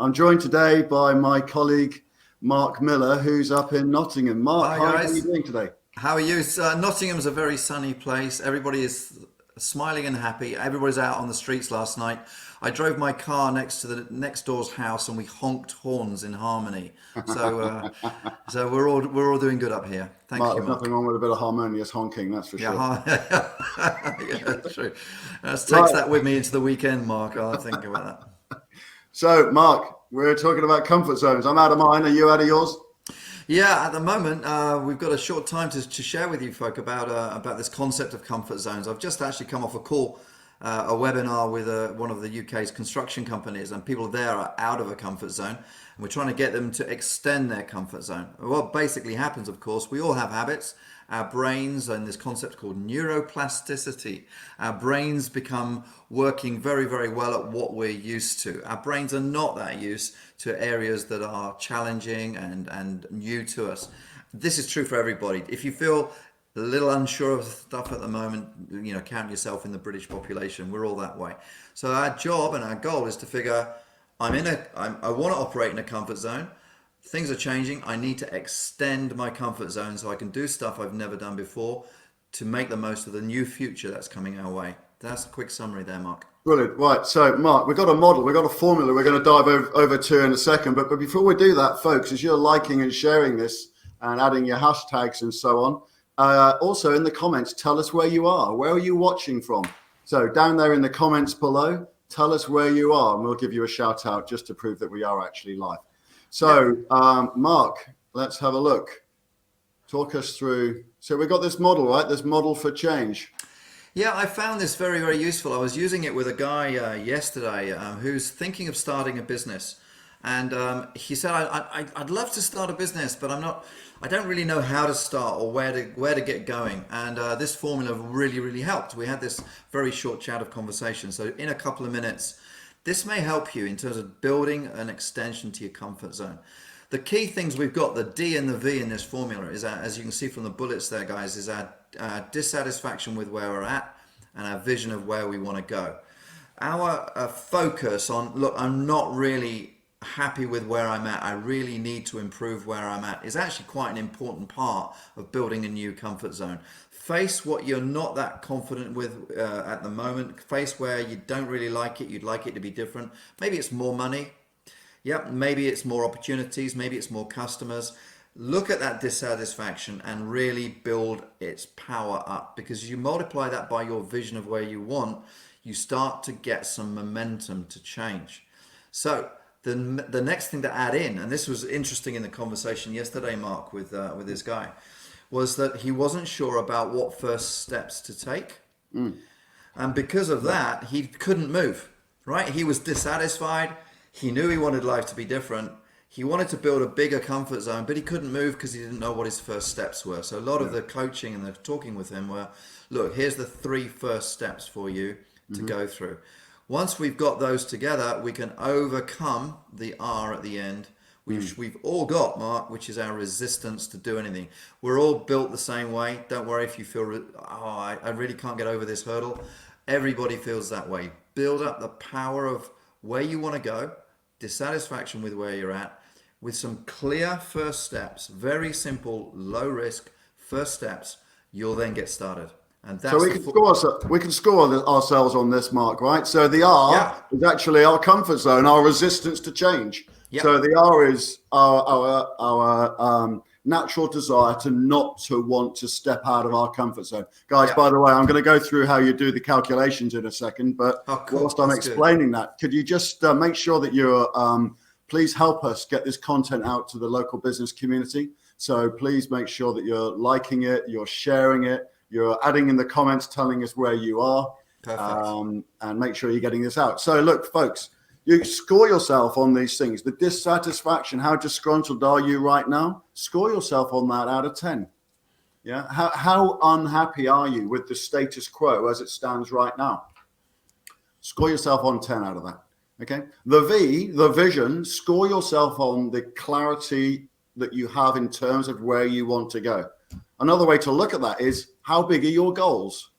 I'm joined today by my colleague, Mark Miller, who's up in Nottingham. Mark, Hi how are guys, you doing today? how are you? Nottingham's a very sunny place. Everybody is smiling and happy. Everybody's out on the streets last night. I drove my car next to the next door's house and we honked horns in harmony. So we're all doing good up here. Thank Mark, you, there's nothing Mark. wrong with a bit of harmonious honking, that's for Yeah, sure. yeah, that's true. Let's take Right. that with me into the weekend, Mark. I'll think about that. So, Mark, we're talking about comfort zones. I'm out of mine. Are you out of yours? Yeah, at the moment, we've got a short time to share with you folk about this concept of comfort zones. I've just actually come off a call, a webinar with one of the UK's construction companies, and people there are out of a comfort zone, and we're trying to get them to extend their comfort zone. What basically happens, of course, we all have habits. Our brains, and this concept called neuroplasticity, our brains become working very, very well at what we're used to. Our brains are not that used to areas that are challenging and new to us. This is true for everybody. If you feel a little unsure of stuff at the moment, count yourself in the British population. We're all that way. So our job and our goal is to figure, I want to operate in a comfort zone. Things are changing. I need to extend my comfort zone so I can do stuff I've never done before to make the most of the new future that's coming our way. That's a quick summary there, Mark. Brilliant. Right. So, Mark, we've got a model, we've got a formula we're going to dive over to in a second. But before we do that, folks, as you're liking and sharing this and adding your hashtags and so on, also in the comments, tell us where you are. Where are you watching from? So down there in the comments below, tell us where you are and we'll give you a shout out just to prove that we are actually live. So, Mark, let's have a look. Talk us through. So we've got this model, right? This model for change. Yeah, I found this very, very useful. I was using it with a guy yesterday who's thinking of starting a business. And he said, I'd love to start a business, but I don't really know how to start or where to get going. And this formula really, really helped. We had this very short chat of conversation. So in a couple of minutes, this may help you in terms of building an extension to your comfort zone. The key things we've got, the D and the V in this formula, is as you can see from the bullets there, guys, is our dissatisfaction with where we're at and our vision of where we want to go. Our focus on, look, I'm not really happy with where I'm at, I really need to improve where I'm at, is actually quite an important part of building a new comfort zone. Face what you're not that confident with at the moment. Face where you don't really like it, you'd like it to be different. Maybe it's more money. Yep, maybe it's more opportunities, maybe it's more customers. Look at that dissatisfaction and really build its power up, because you multiply that by your vision of where you want, you start to get some momentum to change. So the next thing to add in, and this was interesting in the conversation yesterday, Mark, with this guy, was that he wasn't sure about what first steps to take. And because of that, he couldn't move, right? He was dissatisfied. He knew he wanted life to be different. He wanted to build a bigger comfort zone, but he couldn't move because he didn't know what his first steps were. So a lot of the coaching and the talking with him were, look, here's the 3 first steps for you to go through. Once we've got those together, we can overcome the R at the end, which we've all got, Mark, which is our resistance to do anything. We're all built the same way. Don't worry if you feel, I really can't get over this hurdle. Everybody feels that way. Build up the power of where you want to go, dissatisfaction with where you're at, with some clear first steps, very simple, low risk first steps. You'll then get started. And that's So we can score ourselves on this, Mark, right? So the R is actually our comfort zone, our resistance to change. Yep. So the R is our natural desire to not to want to step out of our comfort zone. Guys, by the way, I'm going to go through how you do the calculations in a second, but whilst I'm explaining that, could you just make sure that you're, please help us get this content out to the local business community. So please make sure that you're liking it, you're sharing it, you're adding in the comments, telling us where you are, and make sure you're getting this out. So look, folks, you score yourself on these things. The dissatisfaction, how disgruntled are you right now? Score yourself on that out of 10. Yeah. How unhappy are you with the status quo as it stands right now? Score yourself on 10 out of that. Okay. The V, the vision, score yourself on the clarity that you have in terms of where you want to go. Another way to look at that is, how big are your goals?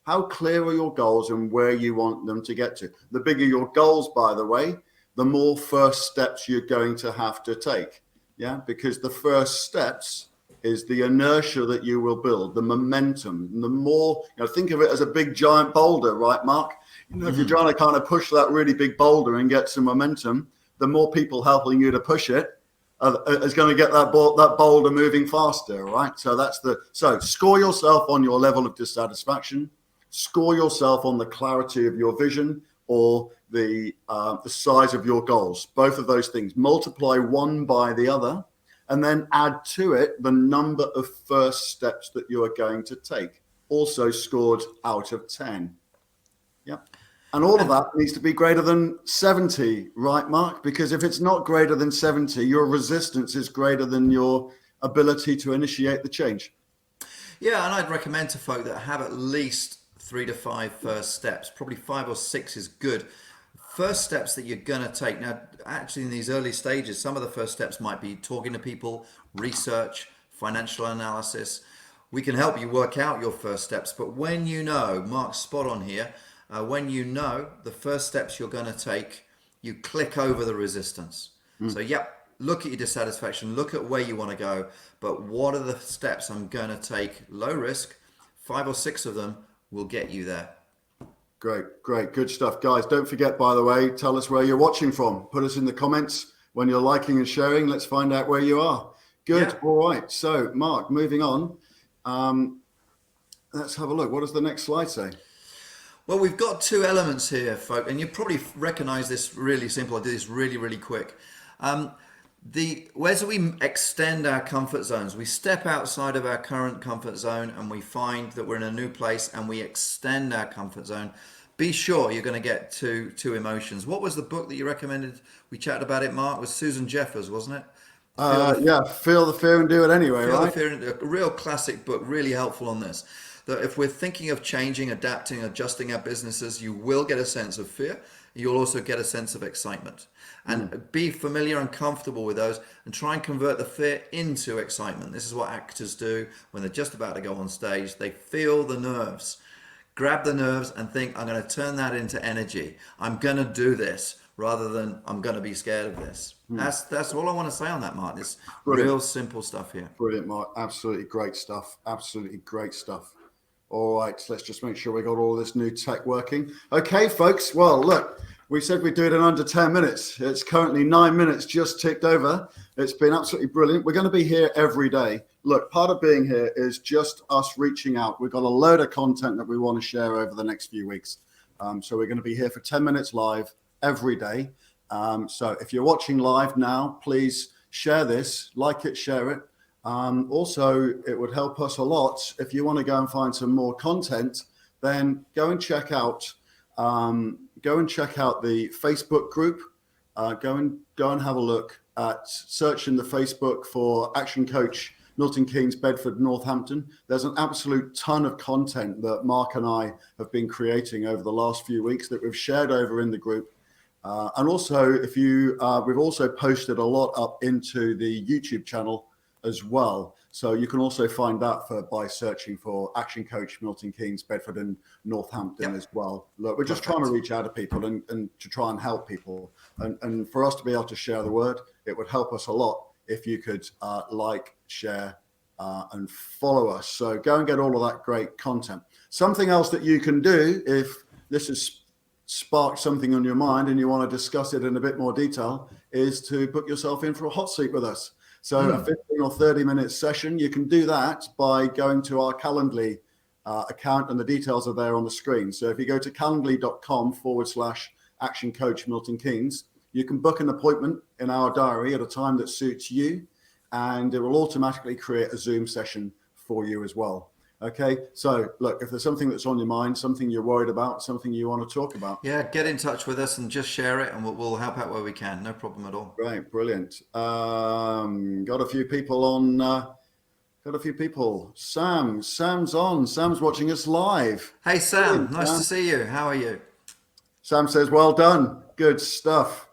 How clear are your goals and where you want them to get to? The bigger your goals, by the way, the more first steps you're going to have to take. Yeah, because the first steps is the inertia that you will build, the momentum. And the more, think of it as a big giant boulder, right, Mark? If you're trying to kind of push that really big boulder and get some momentum, the more people helping you to push it is going to get that boulder moving faster, right? So score yourself on your level of dissatisfaction, score yourself on the clarity of your vision or the size of your goals. Both of those things. Multiply one by the other, and then add to it the number of first steps that you are going to take. Also scored out of 10. Yep. And all of that needs to be greater than 70, right, Mark? Because if it's not greater than 70, your resistance is greater than your ability to initiate the change. Yeah, and I'd recommend to folk that have at least 3 to 5 first steps. Probably 5 or 6 is good. First steps that you're going to take. Now, actually, in these early stages, some of the first steps might be talking to people, research, financial analysis. We can help you work out your first steps. But when you know, Mark's spot on here, when you know the first steps you're going to take, you click over the resistance. So, look at your dissatisfaction, look at where you want to go. But what are the steps I'm going to take? Low risk, 5 or 6 of them will get you there. Great. Good stuff. Guys, don't forget, by the way, tell us where you're watching from. Put us in the comments when you're liking and sharing. Let's find out where you are. Good. Yeah. All right. So, Mark, moving on. Let's have a look. What does the next slide say? Well, we've got 2 elements here, folk, and you probably recognize this really simple. I do this really, really quick. As we extend our comfort zones, we step outside of our current comfort zone and we find that we're in a new place and we extend our comfort zone. Be sure you're going to get two emotions. What was the book that you recommended? We chatted about it, Mark. It was Susan Jeffers, wasn't it? Feel the fear and do it anyway, Feel right? the fear, a real classic book, really helpful on this. That if we're thinking of changing, adapting, adjusting our businesses, you will get a sense of fear. You'll also get a sense of excitement. And be familiar and comfortable with those and try and convert the fear into excitement. This is what actors do when they're just about to go on stage. They feel the nerves, grab the nerves and think, I'm going to turn that into energy. I'm going to do this rather than I'm going to be scared of this. That's all I want to say on that, Mark. It's real simple stuff here. Brilliant, Mark. Absolutely great stuff. Absolutely great stuff. All right, so let's just make sure we got all this new tech working. Okay, folks. Well, look, we said we'd do it in under 10 minutes. It's currently 9 minutes just ticked over. It's been absolutely brilliant. We're going to be here every day. Look, part of being here is just us reaching out. We've got a load of content that we want to share over the next few weeks. So we're going to be here for 10 minutes live every day. So if you're watching live now, please share this, like it, share it. Also, it would help us a lot if you want to go and find some more content. Then go and check out the Facebook group. Go and have a look at search in the Facebook for Action Coach Milton Keynes, Bedford Northampton. There's an absolute ton of content that Mark and I have been creating over the last few weeks that we've shared over in the group. And also, we've also posted a lot up into the YouTube channel as well. So you can also find that by searching for Action Coach Milton Keynes, Bedford and Northampton as well. Look, we're just trying to reach out to people and to try and help people. And for us to be able to share the word, it would help us a lot if you could like, share, and follow us. So go and get all of that great content. Something else that you can do if this has sparked something on your mind and you want to discuss it in a bit more detail is to put yourself in for a hot seat with us. So a 15 or 30-minute session, you can do that by going to our Calendly account, and the details are there on the screen. So if you go to calendly.com/Action Coach Milton Keynes, you can book an appointment in our diary at a time that suits you, and it will automatically create a Zoom session for you as well. Okay, so look, if there's something that's on your mind, something you're worried about, something you want to talk about. Yeah, get in touch with us and just share it and we'll help out where we can. No problem at all. Great, brilliant. Got a few people on, Sam's on. Sam's watching us live. Hey, Sam, nice to see you. How are you? Sam says, well done. Good stuff.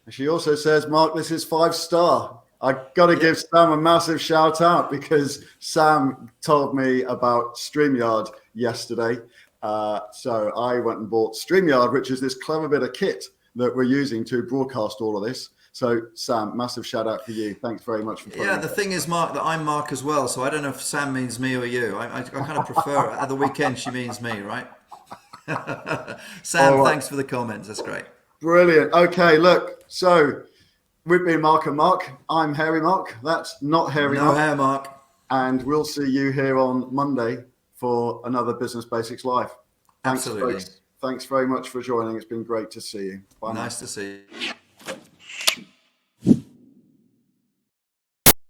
And she also says, Mark, this is 5-star. I got to give Sam a massive shout out because Sam told me about StreamYard yesterday. So I went and bought StreamYard, which is this clever bit of kit that we're using to broadcast all of this. So, Sam, massive shout out for you. Thanks very much for playing. Yeah, the thing is, Mark, that I'm Mark as well, so I don't know if Sam means me or you. I kind of prefer it. At the weekend, she means me, right? Sam, thanks for the comments. That's great. Brilliant. Okay, look, so we've been Mark and Mark. I'm Hairy Mark. That's not Hairy Mark. No hair, Mark. And we'll see you here on Monday for another Business Basics Live. Thanks, Absolutely. folks. Thanks very much for joining. It's been great to see you. Bye. Nice to see you.